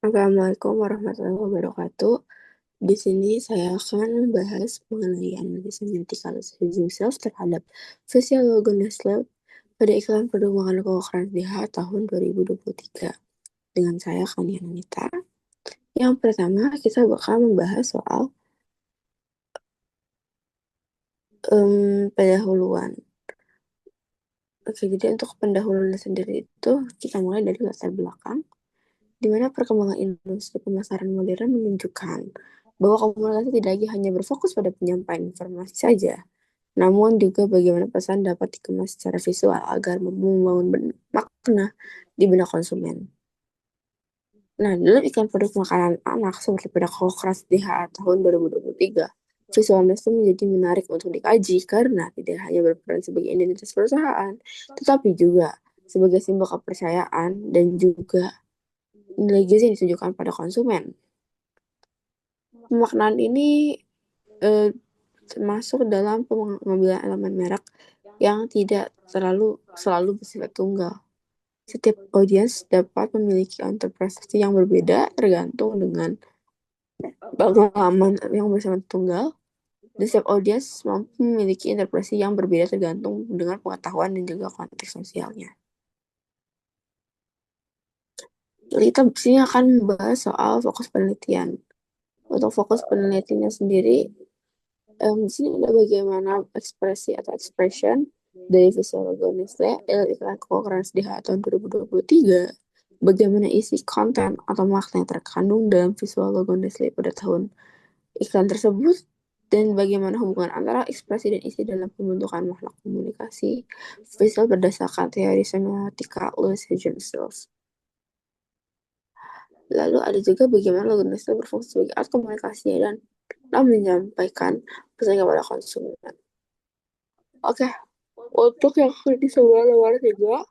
Assalamualaikum warahmatullahi wabarakatuh. Di sini saya akan membahas mengenai analisis semiotika using self terhadap facial logo Nestle pada iklan produk makanan Koko DH tahun 2023. Dengan saya Kania Nita. Yang pertama kita bakal membahas soal pendahuluan. Oke, jadi untuk pendahuluan sendiri itu kita mulai dari latar belakang, di mana perkembangan industri pemasaran modern menunjukkan bahwa komunikasi tidak lagi hanya berfokus pada penyampaian informasi saja, namun juga bagaimana pesan dapat dikemas secara visual agar membangun makna di benak konsumen. Nah, dalam iklan produk makanan anak seperti pada Kokras DHA tahun 2023, visual itu menjadi menarik untuk dikaji karena tidak hanya berperan sebagai identitas perusahaan, tetapi juga sebagai simbol kepercayaan dan juga nilai gizi yang ditujukan pada konsumen. Pemaknaan ini eh, termasuk dalam pengambilan elemen merek yang tidak selalu bersifat tunggal. Setiap audiens dapat memiliki interpretasi yang berbeda tergantung dengan pengalaman yang bersifat tunggal, dan setiap audiens mampu memiliki interpretasi yang berbeda tergantung dengan pengetahuan dan juga konteks sosialnya. Jadi kita di sini akan membahas soal fokus penelitian. Untuk fokus penelitiannya sendiri, di sini ada bagaimana ekspresi atau expression dari visual logo Nestle dalam iklan Coca-Cola SDH tahun 2023, bagaimana isi konten atau makna yang terkandung dalam visual logo Nestle pada tahun iklan tersebut, dan bagaimana hubungan antara ekspresi dan isi dalam pembentukan makna komunikasi visual berdasarkan teori semiotika Louis Hutchinson. Lalu ada juga bagaimana logo Nestle berfungsi sebagai alat komunikasi dan menyampaikan pesan kepada konsumen. Oke, untuk yang di sebelah luar juga,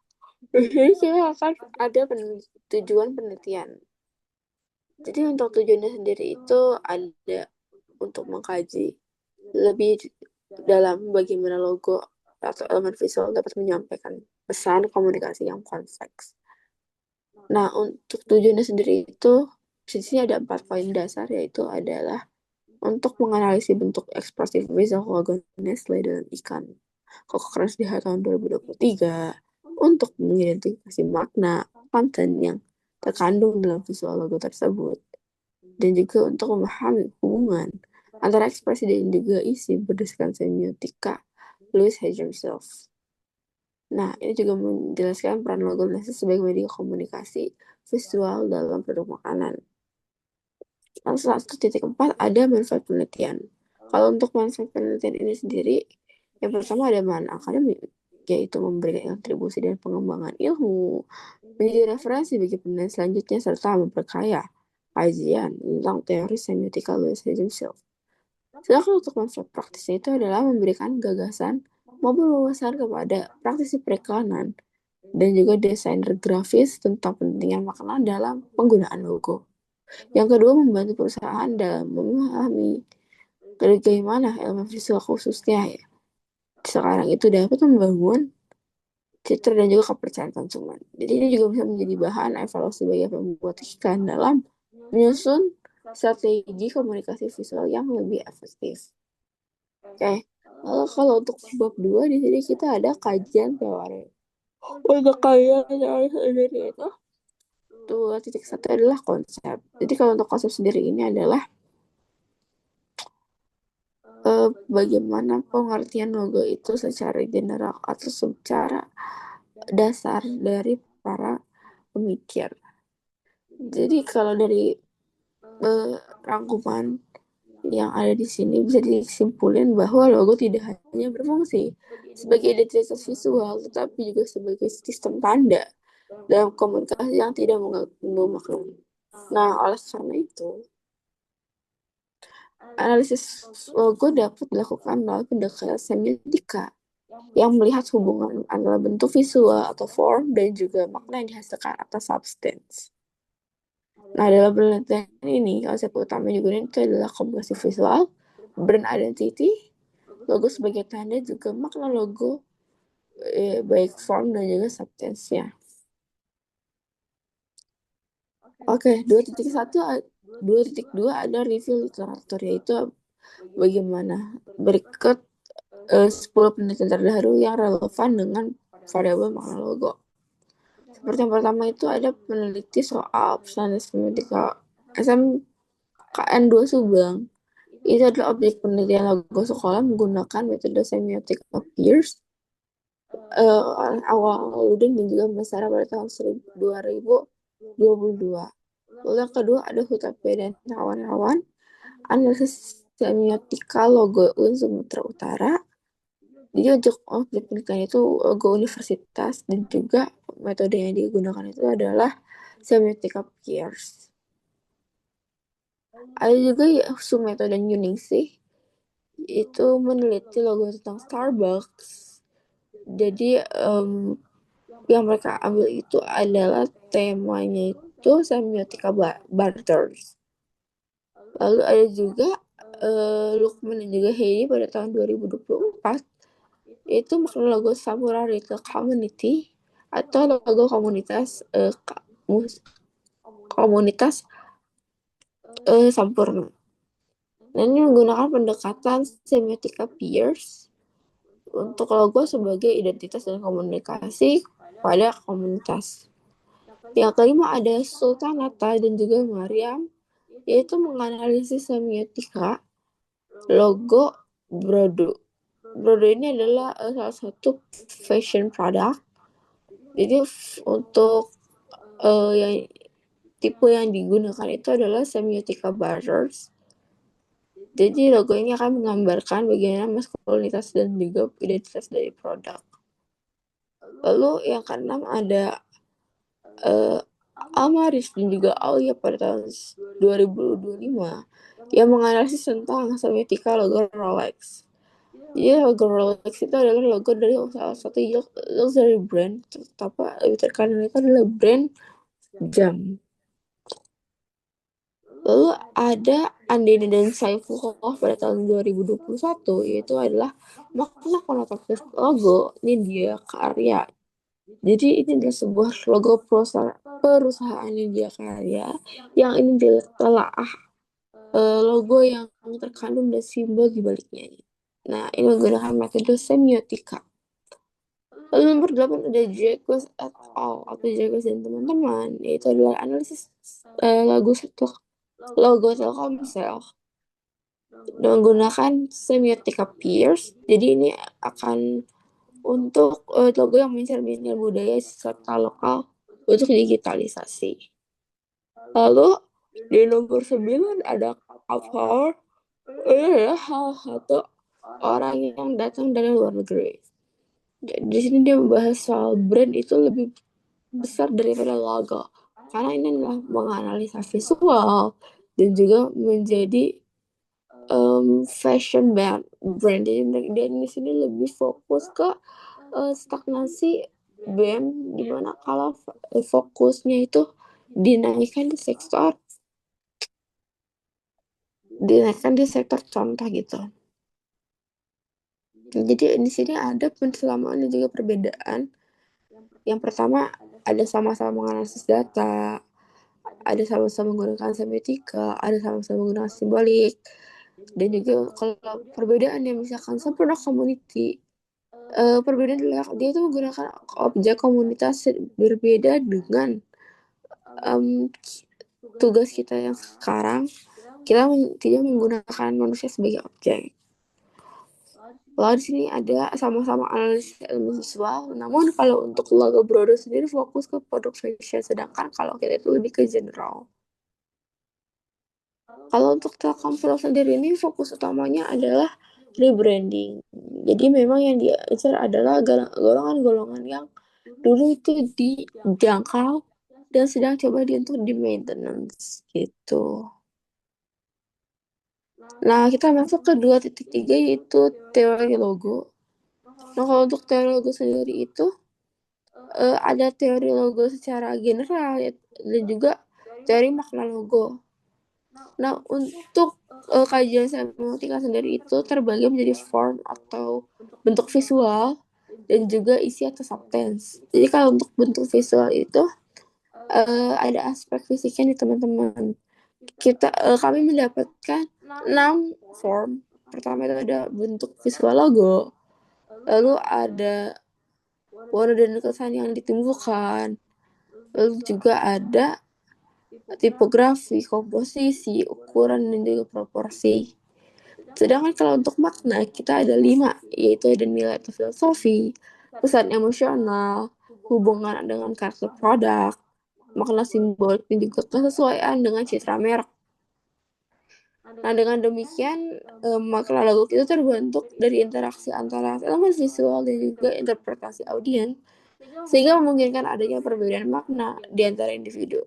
di sini kita akan ada tujuan penelitian. Jadi untuk tujuannya sendiri itu ada untuk mengkaji lebih dalam bagaimana logo atau elemen visual dapat menyampaikan pesan komunikasi yang kompleks. Nah, untuk tujuannya sendiri itu di sini ada 4 poin dasar, yaitu adalah untuk menganalisis bentuk ekspresif visual logo Nestle dalam iklan Coca-Cola di tahun 2023, untuk mengidentifikasi makna konten yang terkandung dalam visual logo tersebut, dan juga untuk memahami hubungan antara ekspresi dan juga isi berdasarkan semiotika Louis Hutchinson. Nah, ini juga menjelaskan peran logo Nestle sebagai media komunikasi visual dalam produk makanan. Lalu 1.4 ada manfaat penelitian. Kalau untuk manfaat penelitian ini sendiri, yang pertama ada manfaat akademik, yaitu memberikan kontribusi dan pengembangan ilmu, menjadi referensi bagi penelitian selanjutnya, serta memperkaya kajian tentang teori semiotika Louis Hutchinson. Sedangkan untuk manfaat praktisnya itu adalah memberikan gagasan maupun wawasan kepada praktisi periklanan dan juga desainer grafis tentang pentingnya makna dalam penggunaan logo. Yang kedua, membantu perusahaan dalam memahami bagaimana elemen visual khususnya sekarang itu dapat membangun citra dan juga kepercayaan konsumen. Jadi ini juga bisa menjadi bahan evaluasi bagi pembuat iklan dalam menyusun strategi komunikasi visual yang lebih efektif. Oke, lalu kalau untuk bab 2 di sini kita ada kajian teori. Untuk kajian teori sendiri itu 2.1 adalah konsep. Jadi kalau untuk konsep sendiri ini adalah bagaimana pengertian logo itu secara general atau secara dasar dari para pemikir. Jadi kalau dari rangkuman yang ada di sini bisa disimpulkan bahwa logo tidak hanya berfungsi sebagai identitas visual, tetapi juga sebagai sistem tanda dalam komunikasi yang tidak mengandung makna. Nah, oleh karena itu, analisis logo dapat dilakukan melalui pendekatan semiotika yang melihat hubungan antara bentuk visual atau form dan juga makna yang dihasilkan atas substance. Nah, dalam penelitian ini, konsep utama juga itu adalah komunikasi visual, brand identity, logo sebagai tanda, juga makna logo, baik form dan juga substance-nya. Oke, 2.1, 2.2 ada review literatur, yaitu bagaimana berikut 10 penelitian terbaru yang relevan dengan variabel makna logo. Seperti yang pertama itu ada peneliti soal personalitas semiotika SMKN 2 Subang. Itu adalah objek penelitian logo sekolah menggunakan metode semiotik of Peirce awal Ludin dan juga Mesara pada tahun 2022. Lalu yang kedua ada Hutape dan kawan-kawan, analisis semiotika logo UN Sumatera Utara. Jadi untuk objek penelitian itu logo universitas dan juga metode yang digunakan itu adalah semiotika Peirce. Ada juga ya Sumeto dan Yuningsih itu meneliti logo tentang Starbucks. Jadi yang mereka ambil itu adalah temanya itu semiotika barters. Lalu ada juga Lukman dan juga Heidi pada tahun 2024 itu makna logo Sampurna Retail Community atau logo komunitas Sampurna. Nah, ini menggunakan pendekatan semiotika Peirce untuk logo sebagai identitas dan komunikasi pada komunitas. Yang kelima ada Sultanata dan juga Mariam, yaitu menganalisis semiotika logo Brodo. Brodo ini adalah salah satu fashion product. Jadi untuk yang tipe yang digunakan itu adalah semiotika Barters. Jadi logo ini akan menggambarkan bagaimana maskulinitas dan juga identitas dari produk. Lalu yang keenam ada Almaris dan juga Aulia pada tahun 2025 yang menganalisis tentang semiotika logo Rolex. Jadi logo Rolex itu adalah logo dari salah satu luxury brand, tapi lebih terkenal itu adalah brand jam. Lalu ada Andini dan Saifullah pada tahun 2021, yaitu adalah makna konotatif logo Nindya Karya. Jadi ini adalah sebuah logo perusahaan Nindya Karya yang ini telah logo yang terkandung dan simbol di baliknya. Nah, ini menggunakan metode semiotika. Lalu nomor 8 ada Jacques et al. Atau Jacques dan teman-teman, yaitu adalah analisis logo Telkomsel menggunakan semiotika Peirce. Jadi ini akan untuk logo yang mencerminkan budaya serta lokal untuk digitalisasi. Lalu di nomor 9 ada Kapal. Ini adalah salah satu orang yang datang dari luar negeri. Di sini dia membahas soal brand itu lebih besar daripada logo, karena ini adalah menganalisa visual dan juga menjadi fashion brand. Dan di sini lebih fokus ke stagnasi BM, dimana kalau fokusnya itu dinaikkan di sektor contoh gitu. Jadi di sini ada pensamaan dan juga perbedaan. Yang pertama ada sama-sama menganalisis data, ada sama-sama menggunakan semiotika, ada sama-sama menggunakan simbolik, dan juga kalau perbedaan yang misalkan sempurna community, perbedaan adalah dia itu menggunakan objek komunitas berbeda dengan tugas kita yang sekarang kita tidak menggunakan manusia sebagai objek. Lalu di sini ada sama-sama analisis ilmu visual, namun kalau untuk logo Brodo sendiri fokus ke produk fashion, sedangkan kalau kita itu lebih ke general. Kalau untuk Telkomsel sendiri ini fokus utamanya adalah rebranding. Jadi memang yang diincar adalah golongan-golongan yang dulu itu dijangkau dan sedang coba untuk di maintenance gitu. Nah, kita masuk ke 2.3 yaitu teori logo. Nah, kalau untuk teori logo sendiri itu ada teori logo secara general dan juga teori makna logo. Nah, untuk kajian semiotika sendiri itu terbagi menjadi form atau bentuk visual dan juga isi atau substance. Jadi kalau untuk bentuk visual itu ada aspek fisiknya nih teman-teman. Kami mendapatkan 6 form. Pertama itu ada bentuk visual logo, lalu ada warna dan kesan yang ditimbulkan, lalu juga ada tipografi, komposisi, ukuran, dan juga proporsi. Sedangkan kalau untuk makna, kita ada 5, yaitu ada nilai atau filosofi, pesan emosional, hubungan dengan karakter produk, makna simbolik, dan juga kesesuaian dengan citra merek. Nah, dengan demikian, makna logo itu terbentuk dari interaksi antara elemen visual dan juga interpretasi audiens, sehingga memungkinkan adanya perbedaan makna di antara individu.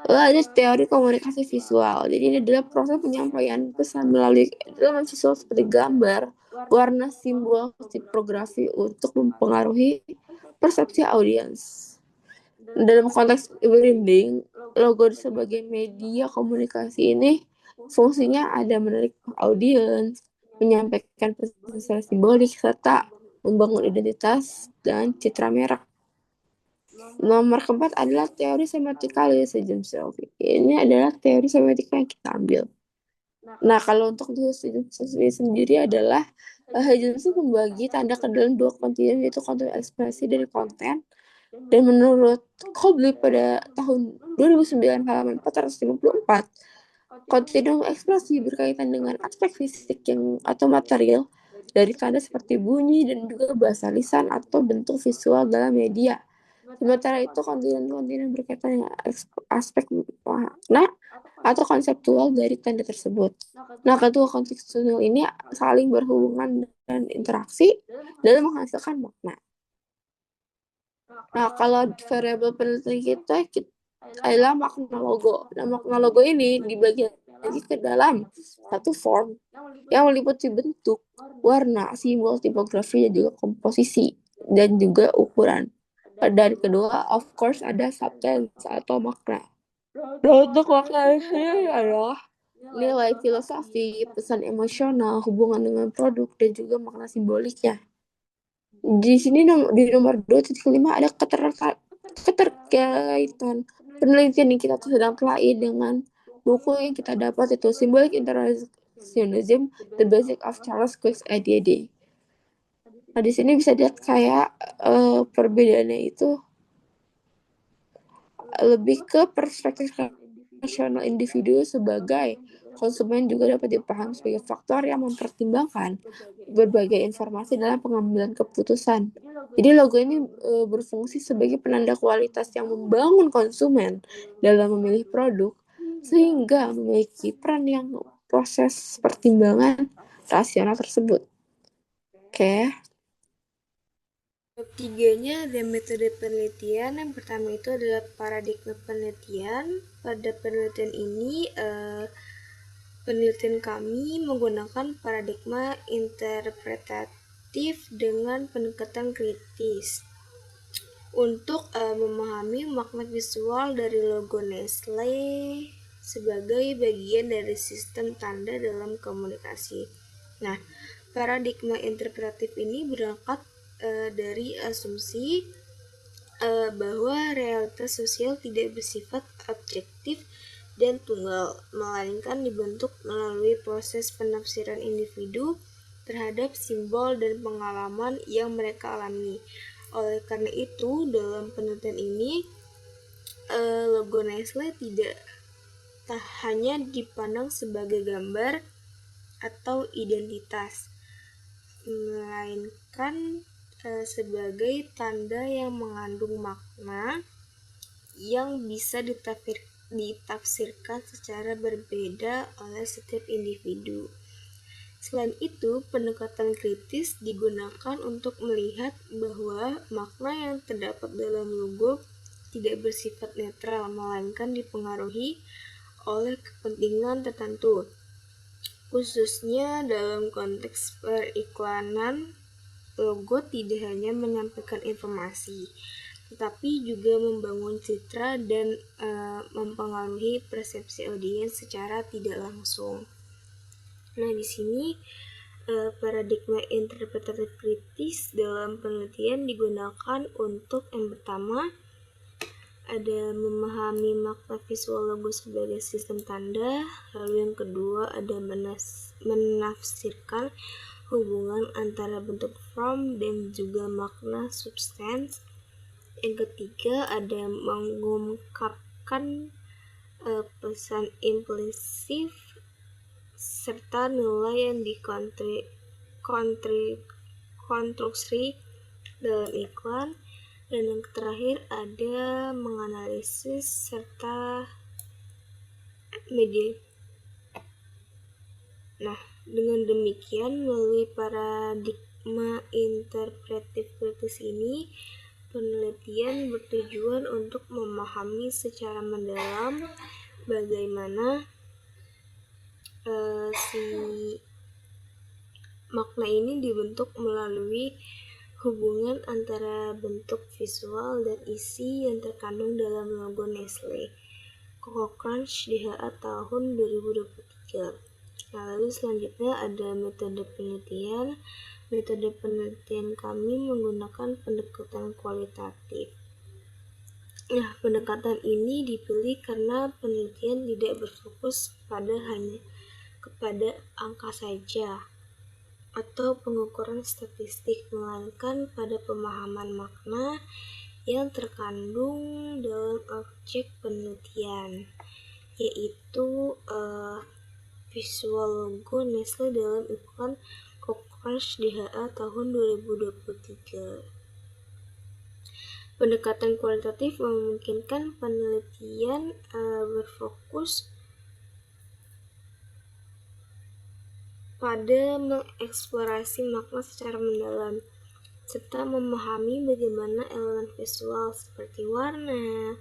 Lalu ada teori komunikasi visual. Jadi ini adalah proses penyampaian pesan melalui elemen visual seperti gambar, warna, simbol, tipografi untuk mempengaruhi persepsi audiens. Dalam konteks branding, logo sebagai media komunikasi ini fungsinya ada menarik audiens, menyampaikan pesan simbolik, serta membangun identitas dan citra merek. Nomor keempat adalah teori semioticalis James Selby. Ini adalah teori semiotika yang kita ambil. Nah, kalau untuk James sendiri adalah James membagi tanda ke dalam 2 kontinen, yaitu kontinen ekspresi dan konten. Dan menurut Cobley pada tahun 2009 halaman 454, kontinum ekspresi berkaitan dengan aspek fisik atau material dari tanda seperti bunyi dan juga bahasa lisan atau bentuk visual dalam media. Sementara itu kontinen berkaitan dengan aspek makna atau konseptual dari tanda tersebut. Nah, kedua kontekstual ini saling berhubungan dan interaksi dalam menghasilkan makna. Nah, kalau variabel penelitian kita adalah makna logo. Nah, makna logo ini dibagi lagi ke dalam satu form yang meliputi bentuk, warna, simbol, tipografi, dan juga komposisi, dan juga ukuran. Dan kedua, of course, ada substance atau makna. Dan untuk makna ini adalah nilai filosofi, pesan emosional, hubungan dengan produk, dan juga makna simboliknya. Di sini di nomor 2.5 ada keterkaitan penelitian yang kita sedang telai dengan buku yang kita dapat, itu Symbolic Interactionism, The Basic of Charles Quick's ADD. Nah, di sini bisa lihat kayak perbedaannya itu lebih ke perspektif rasional individu sebagai konsumen juga dapat dipahami sebagai faktor yang mempertimbangkan berbagai informasi dalam pengambilan keputusan. Jadi logo ini berfungsi sebagai penanda kualitas yang membangun konsumen dalam memilih produk, sehingga memiliki peran yang proses pertimbangan rasional tersebut. Oke. Ketiganya ada metode penelitian. Yang pertama itu adalah paradigma penelitian. Pada penelitian ini penelitian kami menggunakan paradigma interpretatif dengan pendekatan kritis untuk memahami makna visual dari logo Nestle sebagai bagian dari sistem tanda dalam komunikasi. Nah, paradigma interpretatif ini berangkat dari asumsi bahwa realitas sosial tidak bersifat objektif dan tunggal, melainkan dibentuk melalui proses penafsiran individu terhadap simbol dan pengalaman yang mereka alami. Oleh karena itu, dalam penelitian ini, logo Nestle tidak hanya dipandang sebagai gambar atau identitas, melainkan sebagai tanda yang mengandung makna yang bisa ditafsirkan secara berbeda oleh setiap individu. Selain itu, pendekatan kritis digunakan untuk melihat bahwa makna yang terdapat dalam logo tidak bersifat netral, melainkan dipengaruhi oleh kepentingan tertentu. Khususnya dalam konteks periklanan, logo tidak hanya menyampaikan informasi, tetapi juga membangun citra dan mempengaruhi persepsi audiens secara tidak langsung. Nah, di sini paradigma interpretatif kritis dalam penelitian digunakan untuk yang pertama ada memahami makna visual logo sebagai sistem tanda. Lalu yang kedua ada menafsirkan hubungan antara bentuk form dan juga makna substance. Yang ketiga ada mengungkapkan pesan implisit serta nilai yang dikonstruksi dalam iklan. Dan yang terakhir ada menganalisis serta media. Nah, dengan demikian melalui paradigma interpretif kritis ini, penelitian bertujuan untuk memahami secara mendalam bagaimana si makna ini dibentuk melalui hubungan antara bentuk visual dan isi yang terkandung dalam logo Nestle Coco Crunch DHA tahun 2023. Nah, lalu selanjutnya ada metode penelitian. Metode penelitian kami menggunakan pendekatan kualitatif. Nah, pendekatan ini dipilih karena penelitian tidak berfokus hanya kepada angka saja atau pengukuran statistik, melainkan pada pemahaman makna yang terkandung dalam objek penelitian, yaitu visual logo Nestle dalam iklan Coco Crunch DHA tahun 2023. Pendekatan kualitatif memungkinkan penelitian berfokus pada mengeksplorasi makna secara mendalam, serta memahami bagaimana elemen visual seperti warna,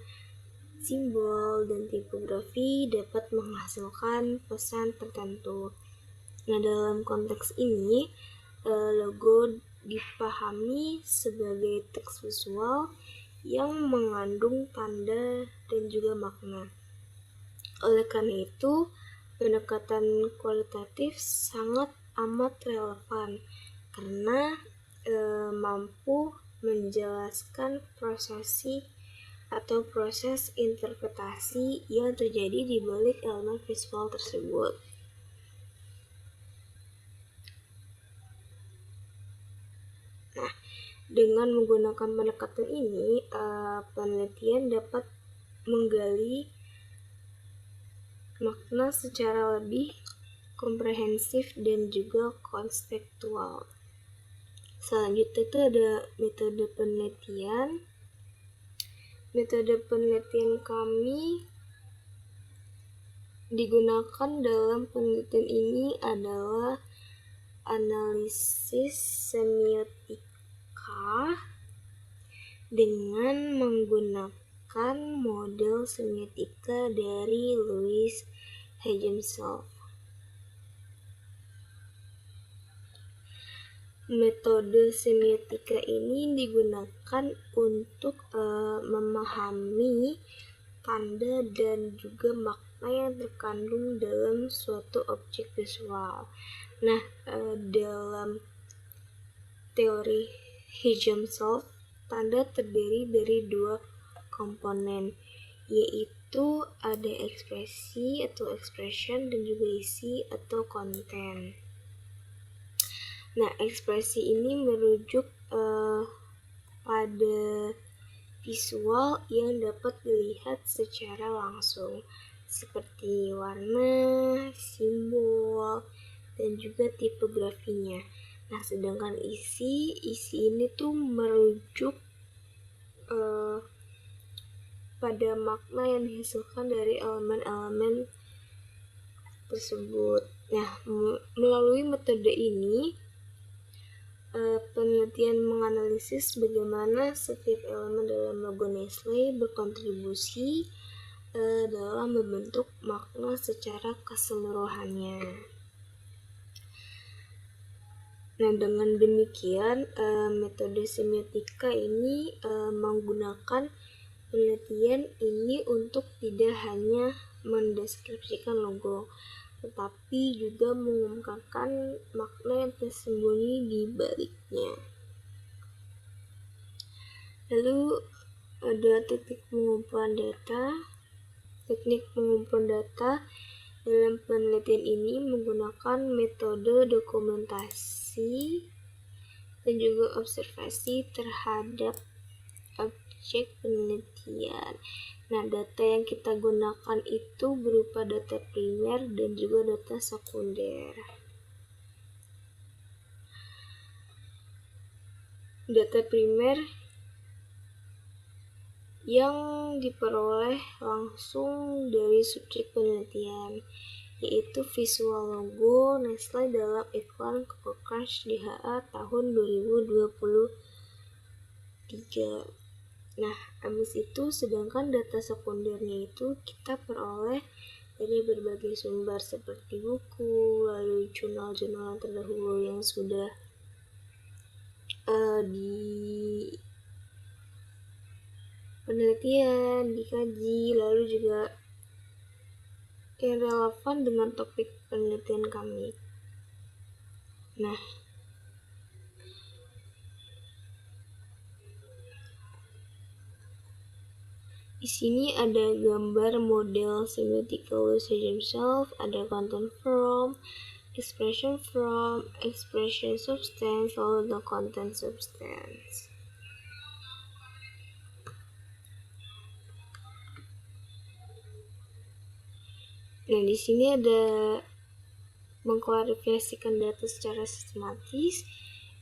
simbol, dan tipografi dapat menghasilkan pesan tertentu. Nah, dalam konteks ini, logo dipahami sebagai teks visual yang mengandung tanda dan juga makna. Oleh karena itu, pendekatan kualitatif sangat amat relevan karena mampu menjelaskan proses interpretasi yang terjadi di balik elemen visual tersebut. Nah, dengan menggunakan pendekatan ini, penelitian dapat menggali makna secara lebih komprehensif dan juga konseptual. Selanjutnya itu ada metode penelitian. Metode penelitian kami digunakan dalam penelitian ini adalah analisis semiotika dengan menggunakan model semiotika dari Louis Higginson. Metode semiotika ini digunakan untuk memahami tanda dan juga makna yang terkandung dalam suatu objek visual. Nah, dalam teori Higginson, tanda terdiri dari dua komponen, yaitu ada ekspresi atau expression dan juga isi atau konten. Nah, ekspresi ini merujuk pada visual yang dapat dilihat secara langsung, seperti warna, simbol, dan juga tipografinya. Nah, sedangkan isi ini tuh merujuk pada makna yang dihasilkan dari elemen-elemen tersebut. Nah, melalui metode ini, penelitian menganalisis bagaimana setiap elemen dalam logo Nestle berkontribusi dalam membentuk makna secara keseluruhannya. Nah, dengan demikian, metode semiotika ini menggunakan penelitian ini untuk tidak hanya mendeskripsikan logo, tetapi juga mengungkapkan makna yang tersembunyi di baliknya. Lalu ada teknik pengumpulan data. Teknik pengumpulan data dalam penelitian ini menggunakan metode dokumentasi dan juga observasi terhadap objek penelitian. Nah, data yang kita gunakan itu berupa data primer dan juga data sekunder. Data primer yang diperoleh langsung dari subjek penelitian, yaitu visual logo Nestle dalam iklan Coco Crunch DHA tahun 2023. Nah, habis itu sedangkan data sekundernya itu kita peroleh dari berbagai sumber seperti buku, lalu jurnal-jurnal terdahulu yang sudah di penelitian, dikaji, lalu juga yang relevan dengan topik penelitian kami. Nah, di sini ada gambar model semiotical usage themselves, ada content from, expression from, expression substance, lalu the content substance. Nah, di sini ada mengklarifikasikan data secara sistematis.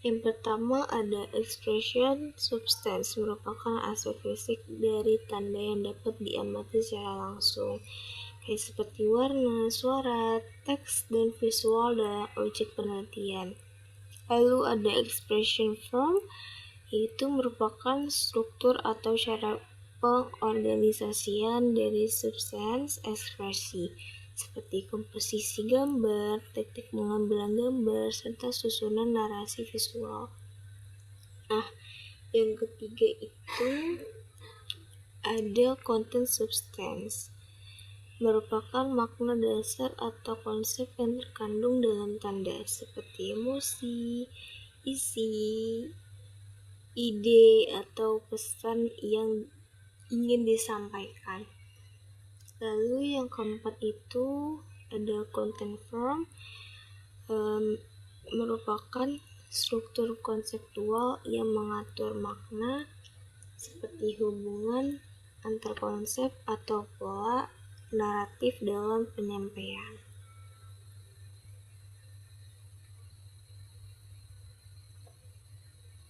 Yang pertama ada expression substance, merupakan aspek fisik dari tanda yang dapat diamati secara langsung, kayak seperti warna, suara, teks, dan visual dalam objek penelitian. Lalu ada expression form, yaitu merupakan struktur atau cara pengorganisasian dari substance ekspresi, seperti komposisi gambar, teknik pengambilan gambar, serta susunan narasi visual. Nah, yang ketiga itu ada content substance, merupakan makna dasar atau konsep yang terkandung dalam tanda, seperti emosi, isi, ide, atau pesan yang ingin disampaikan. Lalu yang keempat itu ada content form, merupakan struktur konseptual yang mengatur makna seperti hubungan antar konsep atau pola naratif dalam penyampaian.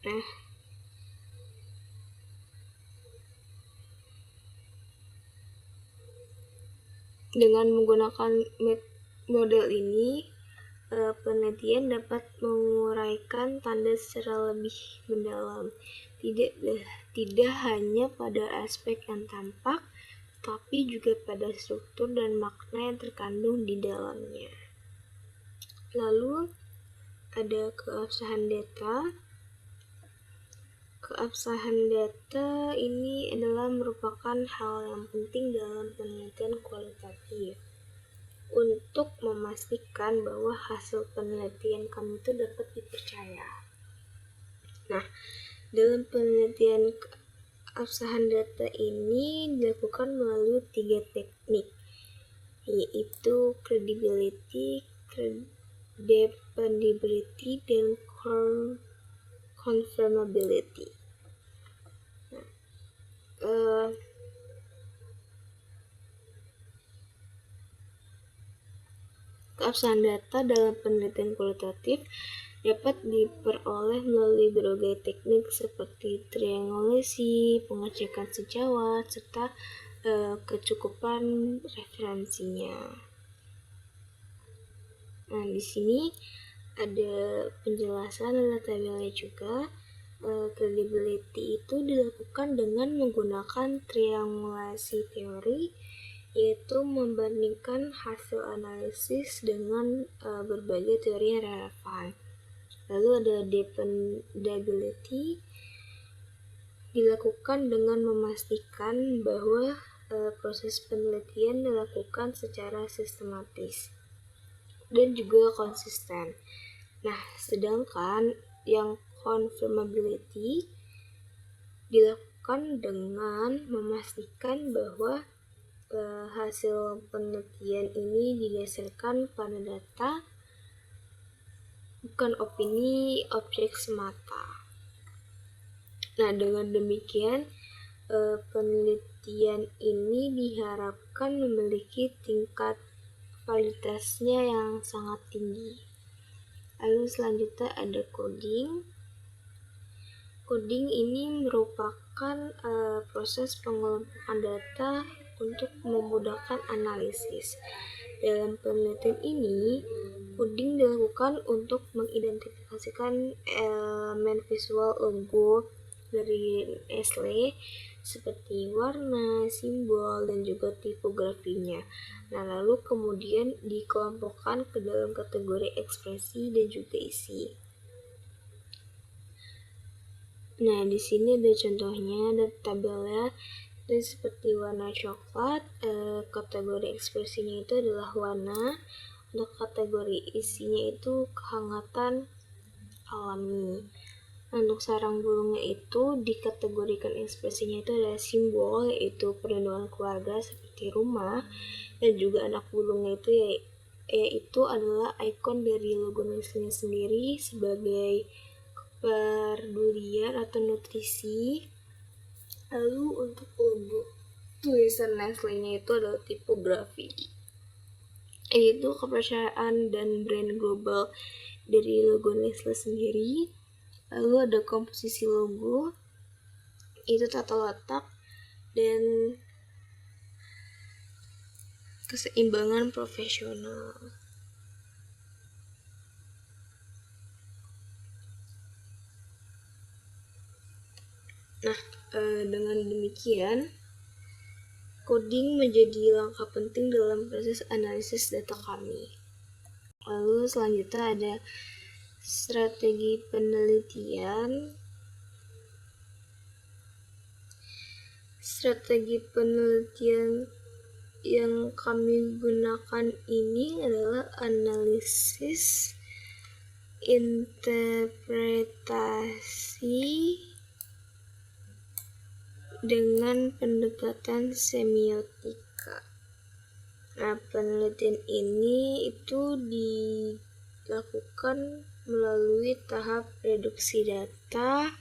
Nah, dengan menggunakan model ini, penelitian dapat menguraikan tanda secara lebih mendalam, tidak hanya pada aspek yang tampak, tapi juga pada struktur dan makna yang terkandung di dalamnya. Lalu ada keabsahan data. Keabsahan data ini adalah merupakan hal yang penting dalam penelitian kualitatif untuk memastikan bahwa hasil penelitian kami itu dapat dipercaya. Nah, dalam penelitian keabsahan data ini dilakukan melalui 3 teknik, yaitu credibility, dependability, dan confirmability. Keabsahan data dalam penelitian kualitatif dapat diperoleh melalui berbagai teknik seperti triangulasi, pengecekan sejawat, serta kecukupan referensinya. Nah, di sini ada penjelasan dan tabelnya juga. Credibility itu dilakukan dengan menggunakan triangulasi teori, yaitu membandingkan hasil analisis dengan berbagai teori yang relevan. Lalu ada dependability, dilakukan dengan memastikan bahwa proses penelitian dilakukan secara sistematis dan juga konsisten. Nah, sedangkan yang confirmability dilakukan dengan memastikan bahwa hasil penelitian ini didasarkan pada data, bukan opini objek semata. Nah, dengan demikian penelitian ini diharapkan memiliki tingkat validitasnya yang sangat tinggi. Lalu selanjutnya ada coding. Coding ini merupakan proses pengelompokan data untuk memudahkan analisis. Dalam penelitian ini, coding dilakukan untuk mengidentifikasikan elemen visual logo dari Nestle seperti warna, simbol, dan juga tipografinya. Nah, lalu kemudian dikelompokkan ke dalam kategori ekspresi dan juga isi. Nah, di sini ada contohnya, ada tabelnya. Dan seperti warna coklat, kategori ekspresinya itu adalah warna. Untuk kategori isinya itu kehangatan alami. Untuk sarang burungnya itu dikategorikan ekspresinya itu adalah simbol, yaitu perlindungan keluarga seperti rumah, dan juga anak burungnya itu yaitu adalah ikon dari logo Nestle sendiri sebagai kepedulian atau nutrisi. Lalu untuk logo tulisan Nestle-nya itu adalah tipografi, yaitu kepercayaan dan brand global dari logo Nestle sendiri. Lalu ada komposisi logo, itu tata letak dan keseimbangan profesional. Nah, dengan demikian, coding menjadi langkah penting dalam proses analisis data kami. Lalu selanjutnya ada strategi penelitian. Strategi penelitian yang kami gunakan ini adalah analisis, interpretasi, dengan pendekatan semiotika. Nah, penelitian ini itu dilakukan melalui tahap reduksi data,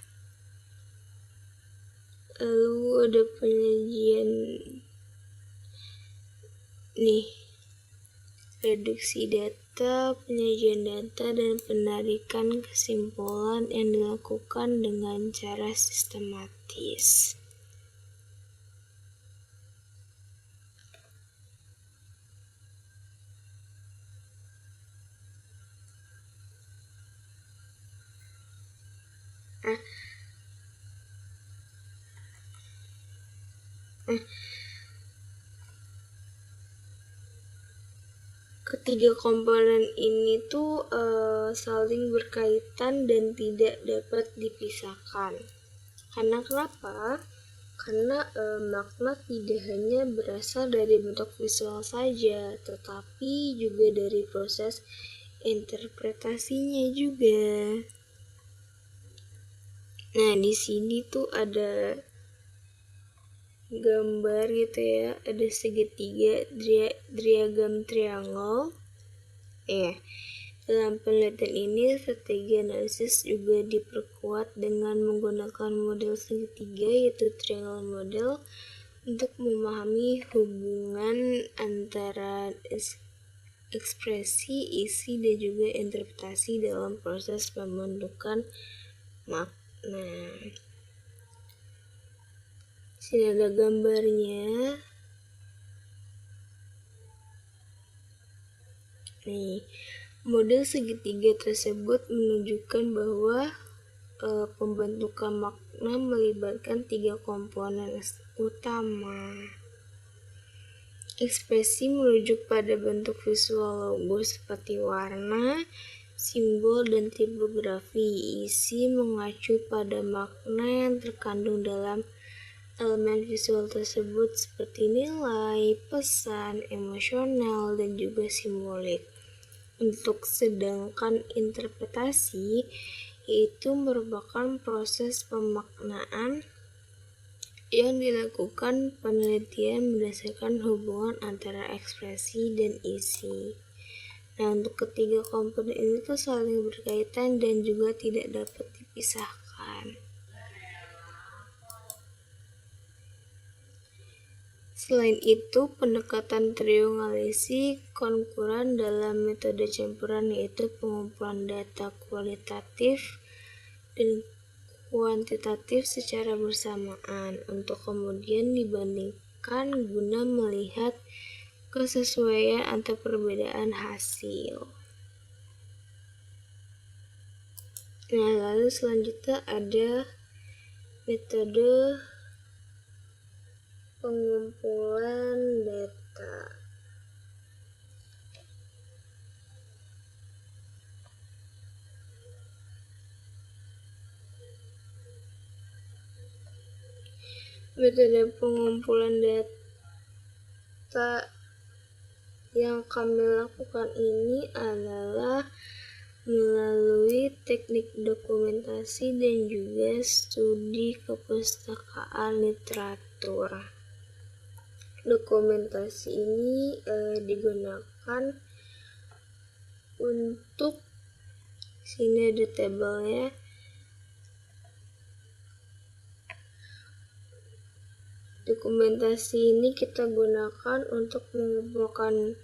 lalu ada penyajian reduksi data, penyajian data, dan penarikan kesimpulan yang dilakukan dengan cara sistematis. Ketiga komponen ini tuh saling berkaitan dan tidak dapat dipisahkan. Karena kenapa? Karena makna tidak hanya berasal dari bentuk visual saja, tetapi juga dari proses interpretasinya juga. Nah, di sini tuh ada gambar gitu ya, ada segitiga diagram triangle. Dalam penelitian ini, strategi analisis juga diperkuat dengan menggunakan model segitiga, yaitu triangle model, untuk memahami hubungan antara ekspresi, isi, dan juga interpretasi dalam proses pembentukan makna. Sini ada gambarnya. Model segitiga tersebut menunjukkan bahwa pembentukan makna melibatkan 3 komponen utama. Ekspresi merujuk pada bentuk visual logo seperti warna, simbol, dan tipografi. Isi mengacu pada makna yang terkandung dalam elemen visual tersebut seperti nilai, pesan, emosional, dan juga simbolik. Sedangkan interpretasi yaitu merupakan proses pemaknaan yang dilakukan penelitian berdasarkan hubungan antara ekspresi dan isi. Nah, untuk ketiga komponen ini tuh saling berkaitan dan juga tidak dapat dipisahkan. Selain itu, pendekatan triangulasi konkuren dalam metode campuran yaitu pengumpulan data kualitatif dan kuantitatif secara bersamaan untuk kemudian dibandingkan guna melihat kesesuaian atau perbedaan hasil. Nah, lalu selanjutnya ada metode pengumpulan data. Metode pengumpulan data yang kami lakukan ini adalah melalui teknik dokumentasi dan juga studi kepustakaan literatur. Dokumentasi ini digunakan untuk sini ada tabelnya. Dokumentasi ini kita gunakan untuk mengumpulkan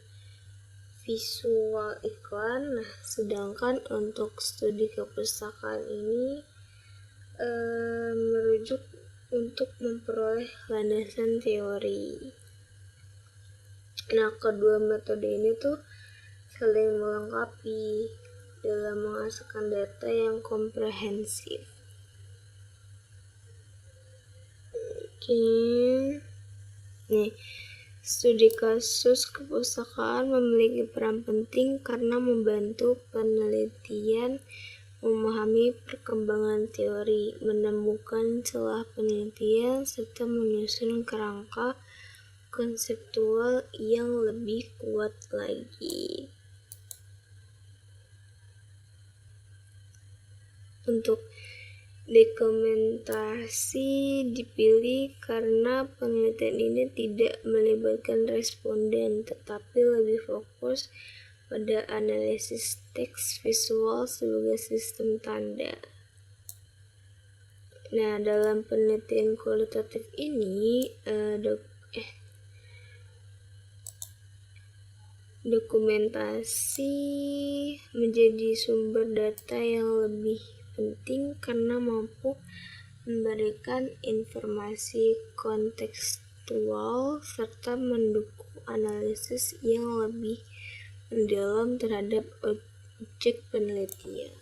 visual iklan. Nah, sedangkan untuk studi kepustakaan ini merujuk untuk memperoleh landasan teori. Nah, kedua metode ini tuh saling melengkapi dalam menghasilkan data yang komprehensif. Nih, studi kasus kepustakaan memiliki peran penting karena membantu penelitian memahami perkembangan teori, menemukan celah penelitian, serta menyusun kerangka konseptual yang lebih kuat lagi. Untuk dokumentasi dipilih karena penelitian ini tidak melibatkan responden, tetapi lebih fokus pada analisis teks visual sebagai sistem tanda. Nah, dalam penelitian kualitatif ini, dokumentasi menjadi sumber data yang lebih penting karena mampu memberikan informasi kontekstual serta mendukung analisis yang lebih mendalam terhadap objek penelitian.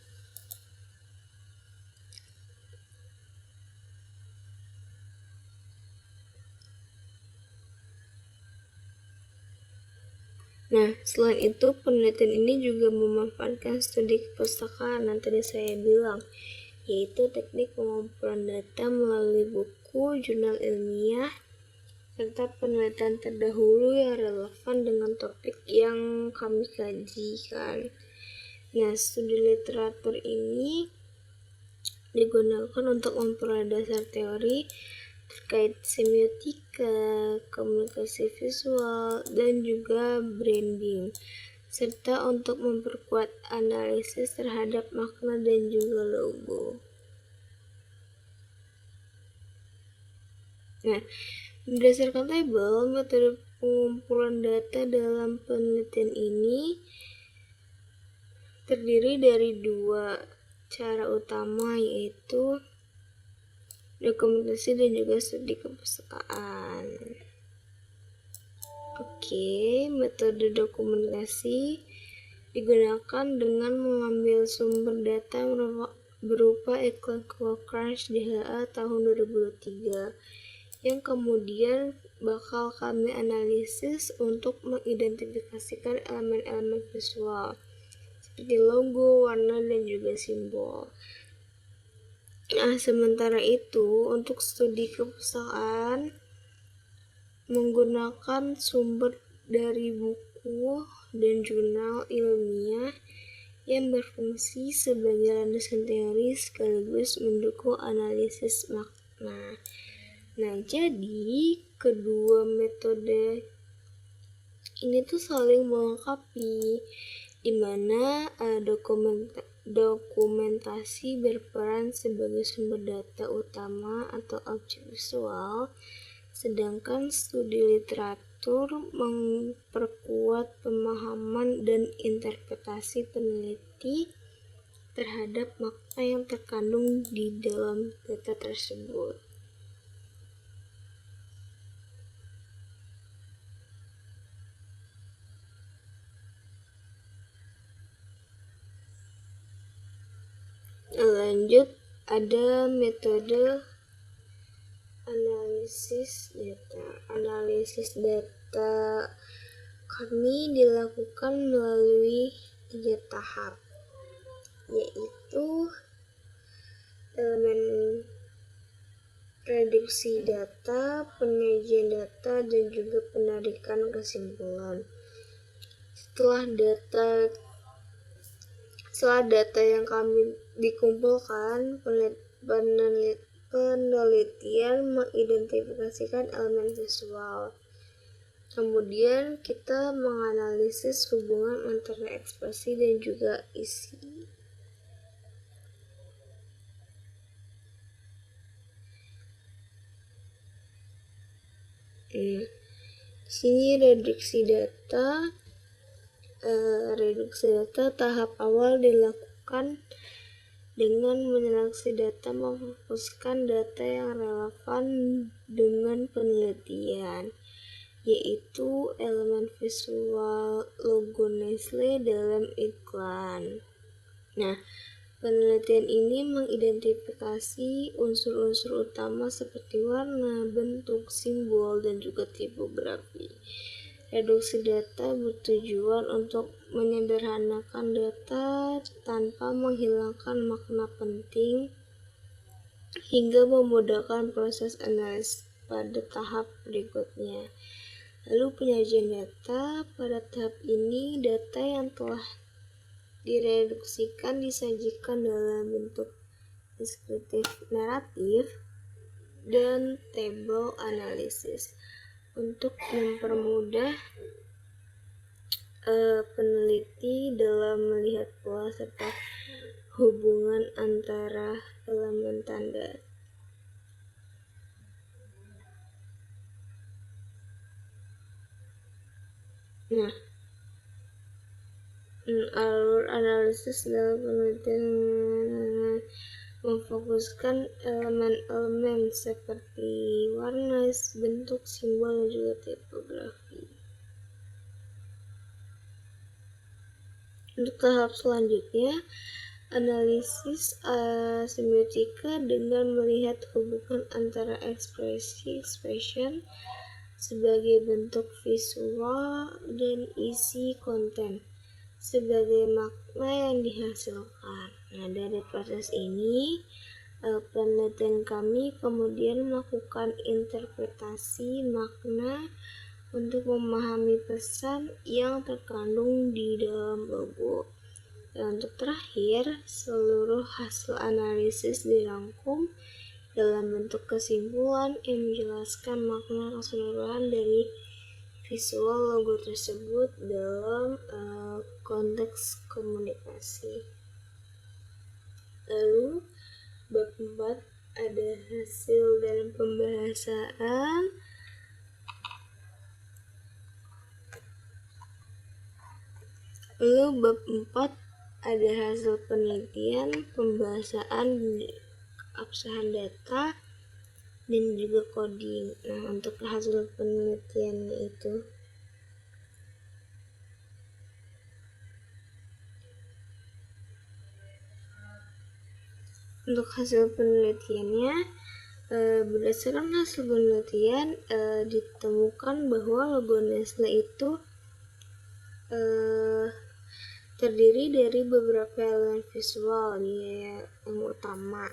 Nah, selain itu penelitian ini juga memanfaatkan studi kepustakaan yang tadi saya bilang, yaitu teknik pengumpulan data melalui buku, jurnal ilmiah, serta penelitian terdahulu yang relevan dengan topik yang kami kajikan. Nah, studi literatur ini digunakan untuk memperoleh dasar teori terkait semiotika, komunikasi visual, dan juga branding, serta untuk memperkuat analisis terhadap makna dan juga logo. Nah, berdasarkan tabel, metode pengumpulan data dalam penelitian ini terdiri dari dua cara utama, yaitu dokumentasi dan juga studi kepustakaan. Oke, metode dokumentasi digunakan dengan mengambil sumber data berupa iklan Crunch DHA tahun 2023 yang kemudian bakal kami analisis untuk mengidentifikasikan elemen-elemen visual seperti logo, warna, dan juga simbol. Nah, sementara itu untuk studi kepustakaan menggunakan sumber dari buku dan jurnal ilmiah yang berfungsi sebagai landasan teori sekaligus mendukung analisis makna. Nah, jadi kedua metode ini tuh saling melengkapi, di mana dokumentasi berperan sebagai sumber data utama atau objek visual, sedangkan studi literatur memperkuat pemahaman dan interpretasi peneliti terhadap makna yang terkandung di dalam data tersebut. Lanjut, ada metode analisis data. Analisis data kami dilakukan melalui 3 tahap, yaitu elemen reduksi data, penyajian data, dan juga penarikan kesimpulan. Setelah data yang kami dikumpulkan, penelitian mengidentifikasikan elemen visual. Kemudian kita menganalisis hubungan antara ekspresi dan juga isi. Di sini reduksi data tahap awal dilakukan dengan menyeleksi data, memfokuskan data yang relevan dengan penelitian, yaitu elemen visual logo Nestle dalam iklan. Nah, penelitian ini mengidentifikasi unsur-unsur utama seperti warna, bentuk, simbol, dan juga tipografi. Reduksi data bertujuan untuk menyederhanakan data tanpa menghilangkan makna penting hingga memudahkan proses analisis pada tahap berikutnya. Lalu penyajian data. Pada tahap ini, data yang telah direduksikan disajikan dalam bentuk deskriptif naratif dan tabel analisis untuk mempermudah peneliti dalam melihat pola serta hubungan antara elemen tanda. Nah, alur analisis dalam penelitian memfokuskan elemen-elemen seperti warna, bentuk, simbol, dan juga tipografi. Untuk tahap selanjutnya, analisis semiotika dengan melihat hubungan antara expression sebagai bentuk visual dan isi konten sebagai makna yang dihasilkan. Nah, dari proses ini, penelitian kami kemudian melakukan interpretasi makna untuk memahami pesan yang terkandung di dalam logo. Dan untuk terakhir, seluruh hasil analisis dirangkum dalam bentuk kesimpulan yang menjelaskan makna keseluruhan dari visual logo tersebut dalam konteks komunikasi. Lalu bab 4 ada hasil dan pembahasan. Lalu bab 4 ada hasil penelitian, pembahasan, keabsahan data, dan juga coding. Nah, untuk hasil penelitiannya itu berdasarkan hasil penelitian ditemukan bahwa logo Nestle itu terdiri dari beberapa elemen visual yang utama,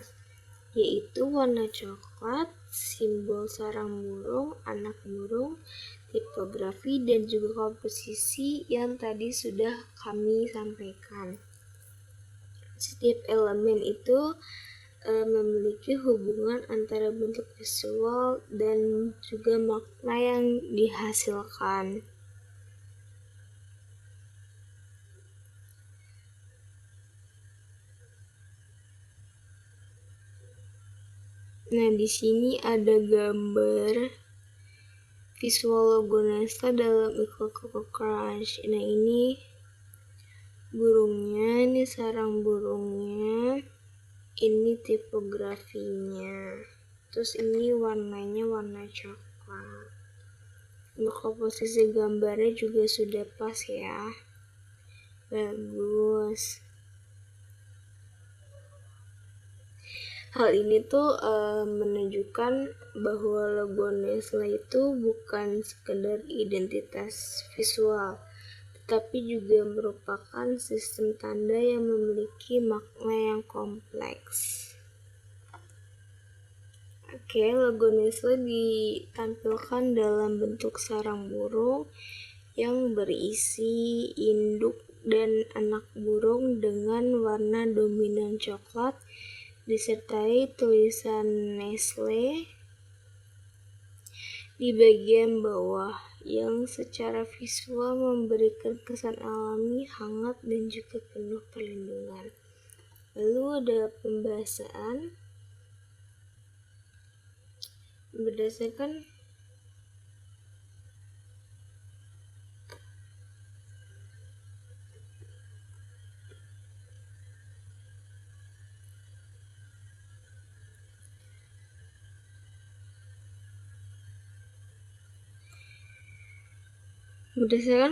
yaitu warna coklat, simbol sarang burung, anak burung, tipografi, dan juga komposisi yang tadi sudah kami sampaikan. Setiap elemen itu memiliki hubungan antara bentuk visual dan juga makna yang dihasilkan. Nah, di sini ada gambar visual logo Nestle dalam iklan Coco Crunch. Nah, ini burungnya, ini sarang burungnya, ini tipografinya. Terus ini warnanya warna coklat. Untuk komposisi gambarnya juga sudah pas ya. Bagus. Hal ini tuh menunjukkan bahwa logo Nestle itu bukan sekedar identitas visual, tetapi juga merupakan sistem tanda yang memiliki makna yang kompleks. Oke, logo Nestle ditampilkan dalam bentuk sarang burung yang berisi induk dan anak burung dengan warna dominan coklat disertai tulisan Nestle di bagian bawah yang secara visual memberikan kesan alami, hangat, dan juga penuh perlindungan. Lalu ada pembahasan berdasarkan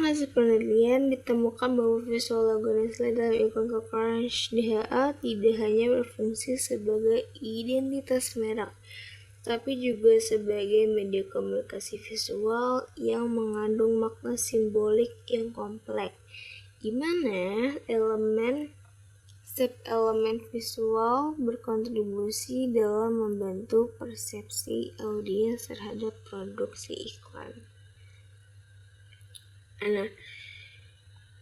hasil penelitian, ditemukan bahwa visual logo Nestle dalam iklan Coco Crunch DHA tidak hanya berfungsi sebagai identitas merek, tapi juga sebagai media komunikasi visual yang mengandung makna simbolik yang kompleks, di mana setiap elemen visual berkontribusi dalam membantu persepsi audiens terhadap produksi iklan. Nah,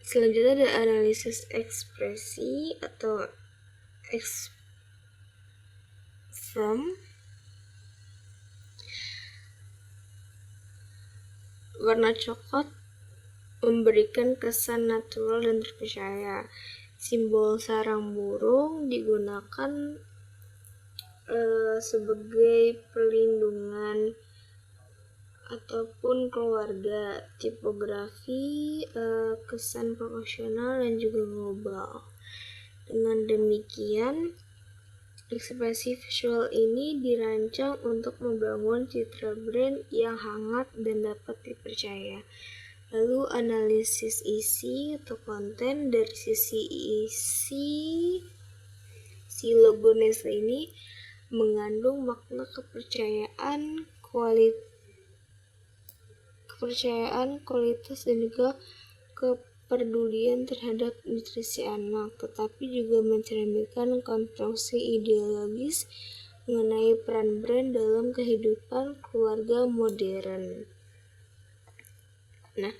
selanjutnya ada analisis ekspresi atau from warna coklat memberikan kesan natural dan terpercaya. Simbol sarang burung digunakan sebagai perlindungan ataupun keluarga. Tipografi kesan profesional dan juga global. Dengan demikian, ekspresi visual ini dirancang untuk membangun citra brand yang hangat dan dapat dipercaya. Lalu analisis isi atau konten. Dari sisi isi, si logo Nestle ini mengandung makna kepercayaan, kualitas dan juga kepedulian terhadap nutrisi anak, tetapi juga mencerminkan konstruksi ideologis mengenai peran brand dalam kehidupan keluarga modern. Nah,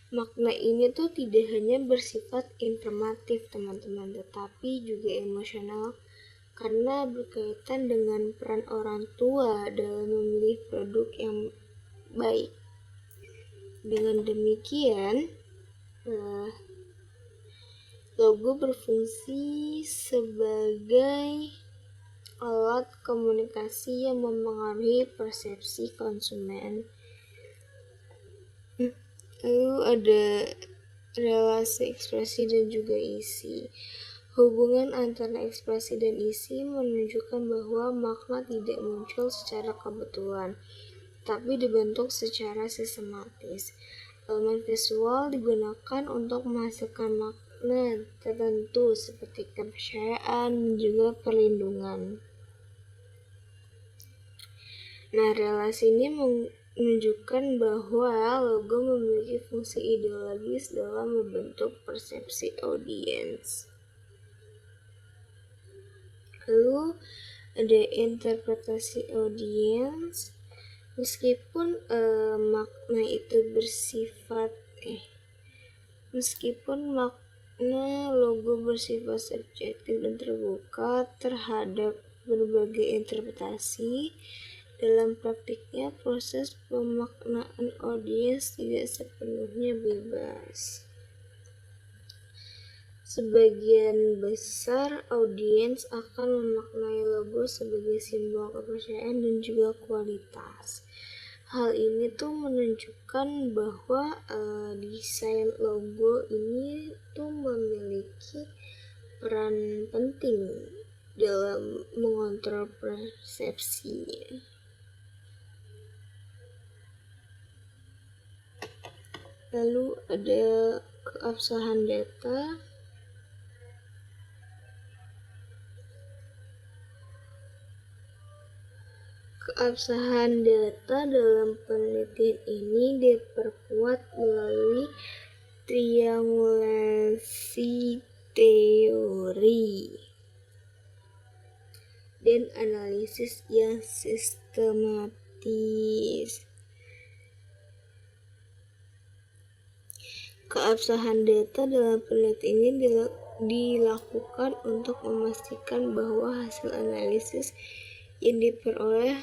makna ini tuh tidak hanya bersifat informatif teman-teman, tetapi juga emosional karena berkaitan dengan peran orang tua dalam memilih produk yang baik. Dengan demikian, logo berfungsi sebagai alat komunikasi yang mempengaruhi persepsi konsumen. Lalu ada relasi ekspresi dan juga isi. Hubungan antara ekspresi dan isi menunjukkan bahwa makna tidak muncul secara kebetulan, tapi dibentuk secara sistematis. Elemen visual digunakan untuk menghasilkan makna tertentu seperti kepercayaan dan juga perlindungan. Nah, relasi ini menunjukkan bahwa logo memiliki fungsi ideologis dalam membentuk persepsi audiens. Lalu ada interpretasi audiens. Meskipun makna logo bersifat subjektif dan terbuka terhadap berbagai interpretasi. Dalam praktiknya, proses pemaknaan audiens tidak sepenuhnya bebas. Sebagian besar audiens akan memaknai logo sebagai simbol kepercayaan dan juga kualitas. Hal ini tuh menunjukkan bahwa desain logo ini tuh memiliki peran penting dalam mengontrol persepsinya. Lalu ada keabsahan data. Keabsahan data dalam penelitian ini diperkuat melalui triangulasi teori dan analisis yang sistematis. Keabsahan data dalam penelitian ini dilakukan untuk memastikan bahwa hasil analisis yang diperoleh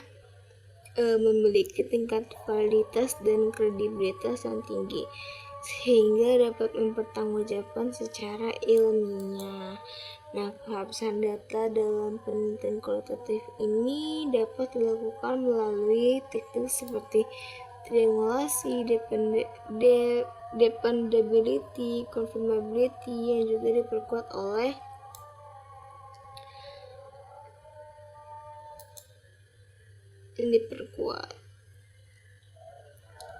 memiliki tingkat validitas dan kredibilitas yang tinggi, sehingga dapat mempertanggungjawabkan secara ilmiah. Nah, keabsahan data dalam penelitian kualitatif ini dapat dilakukan melalui teknik seperti triangulasi, dependability, confirmability, yang juga diperkuat oleh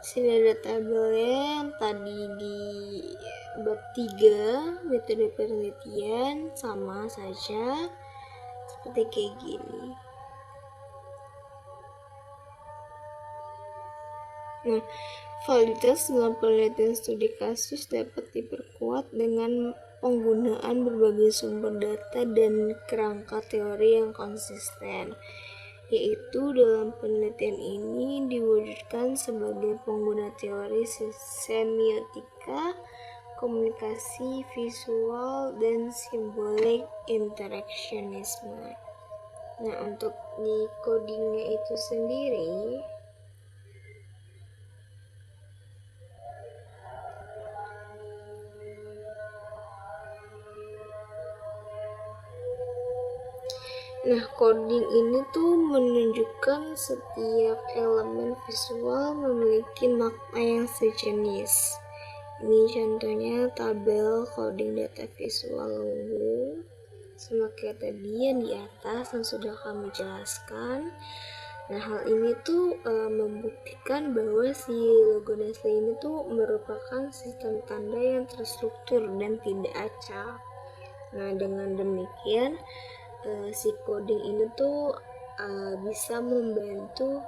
Sini ada tabelnya yang tadi di bab 3, metode penelitian sama saja seperti kayak gini. Nah, validitas dalam penelitian studi kasus dapat diperkuat dengan penggunaan berbagai sumber data dan kerangka teori yang konsisten, yaitu dalam penelitian ini diwujudkan sebagai pengguna teori semiotika, komunikasi visual, dan simbolik interaksionisme. Nah, untuk di codingnya itu sendiri, coding ini tuh menunjukkan setiap elemen visual memiliki makna yang sejenis. Ini contohnya tabel coding data visual logo, sama kayak tadi yang di atas yang sudah kami jelaskan. Nah, hal ini tuh membuktikan bahwa si logo Nestle ini tuh merupakan sistem tanda yang terstruktur dan tidak acak. Nah, dengan demikian si coding ini tuh bisa membantu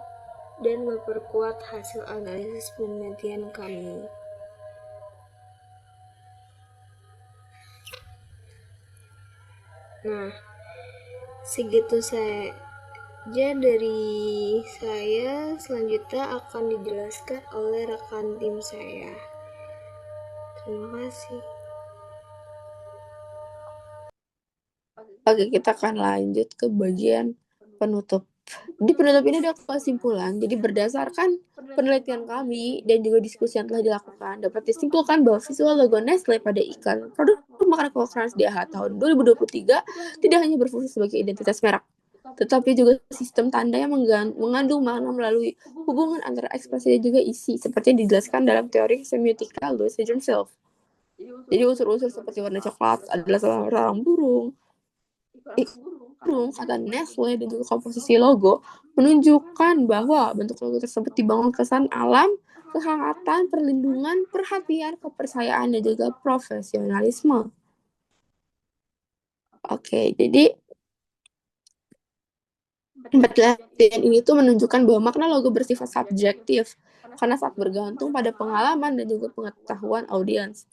dan memperkuat hasil analisis penelitian kami. Nah, segitu saja dari saya. Selanjutnya akan dijelaskan oleh rekan tim saya. Terima kasih. Oke, kita akan lanjut ke bagian penutup. Di penutup ini ada kesimpulan. Jadi berdasarkan penelitian kami dan juga diskusi yang telah dilakukan, dapat disimpulkan bahwa visual logo Nestle pada iklan produk makanan Cochrane SDH tahun 2023 tidak hanya berfungsi sebagai identitas merek, tetapi juga sistem tanda yang mengandung makna melalui hubungan antara ekspresi dan juga isi, seperti yang dijelaskan dalam teori semiotika Louis John Self. Jadi unsur-unsur seperti warna coklat adalah sarang burung, kata Nestle dan juga komposisi logo menunjukkan bahwa bentuk logo tersebut dibangun kesan alam, kehangatan, perlindungan, perhatian, kepercayaan, dan juga profesionalisme. Oke, jadi penelitian ini tuh menunjukkan bahwa makna logo bersifat subjektif karena sangat bergantung pada pengalaman dan juga pengetahuan audiens.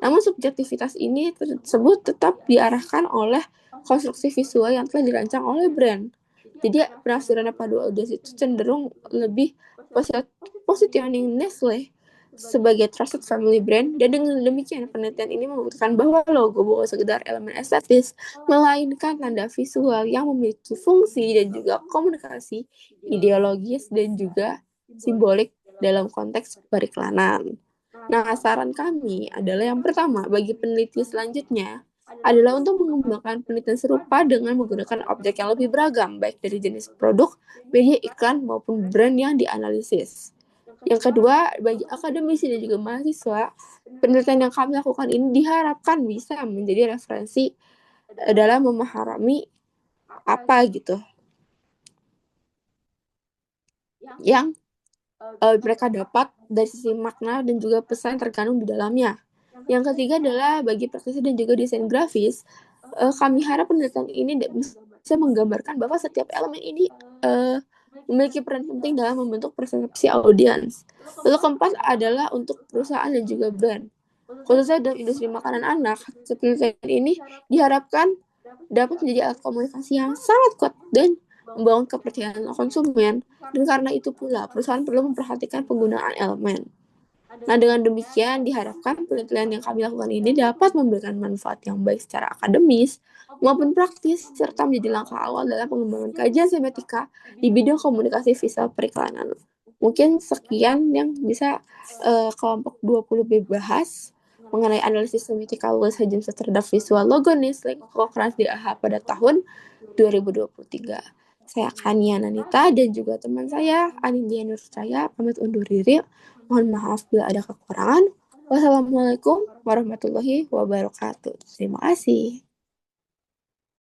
Namun subjektivitas ini tersebut tetap diarahkan oleh konstruksi visual yang telah dirancang oleh brand. Jadi penafsirannya pada audiens itu cenderung lebih positioning Nestle sebagai trusted family brand, dan dengan demikian penelitian ini membuktikan bahwa logo bukan sekedar elemen estetis, melainkan tanda visual yang memiliki fungsi dan juga komunikasi ideologis dan juga simbolik dalam konteks periklanan. Nah, saran kami adalah yang pertama, bagi peneliti selanjutnya, adalah untuk mengembangkan penelitian serupa dengan menggunakan objek yang lebih beragam, baik dari jenis produk, media iklan, maupun brand yang dianalisis. Yang kedua, bagi akademisi dan juga mahasiswa, penelitian yang kami lakukan ini diharapkan bisa menjadi referensi dalam memahami apa gitu yang mereka dapat dari sisi makna dan juga pesan terkandung di dalamnya. Yang ketiga adalah bagi praktisi dan juga desain grafis, kami harap penelitian ini bisa menggambarkan bahwa setiap elemen ini memiliki peran penting dalam membentuk persepsi audiens. Lalu keempat adalah untuk perusahaan dan juga brand. Khususnya dalam industri makanan anak, penelitian ini diharapkan dapat menjadi alat komunikasi yang sangat kuat dan membangun kepercayaan konsumen. Dan karena itu pula, perusahaan perlu memperhatikan penggunaan elemen. Nah, dengan demikian diharapkan penelitian yang kami lakukan ini dapat memberikan manfaat yang baik secara akademis maupun praktis, serta menjadi langkah awal dalam pengembangan kajian semiotika di bidang komunikasi visual periklanan. Mungkin sekian yang bisa kelompok 20B bahas mengenai analisis semiotika luas hajam terhadap visual logo Nestlé Cochrane DAH pada tahun 2023. Saya Kania Nanita dan juga teman saya Anindya Nurcaya pamit undur diri. Mohon maaf bila ada kekurangan. Wassalamualaikum warahmatullahi wabarakatuh. Terima kasih.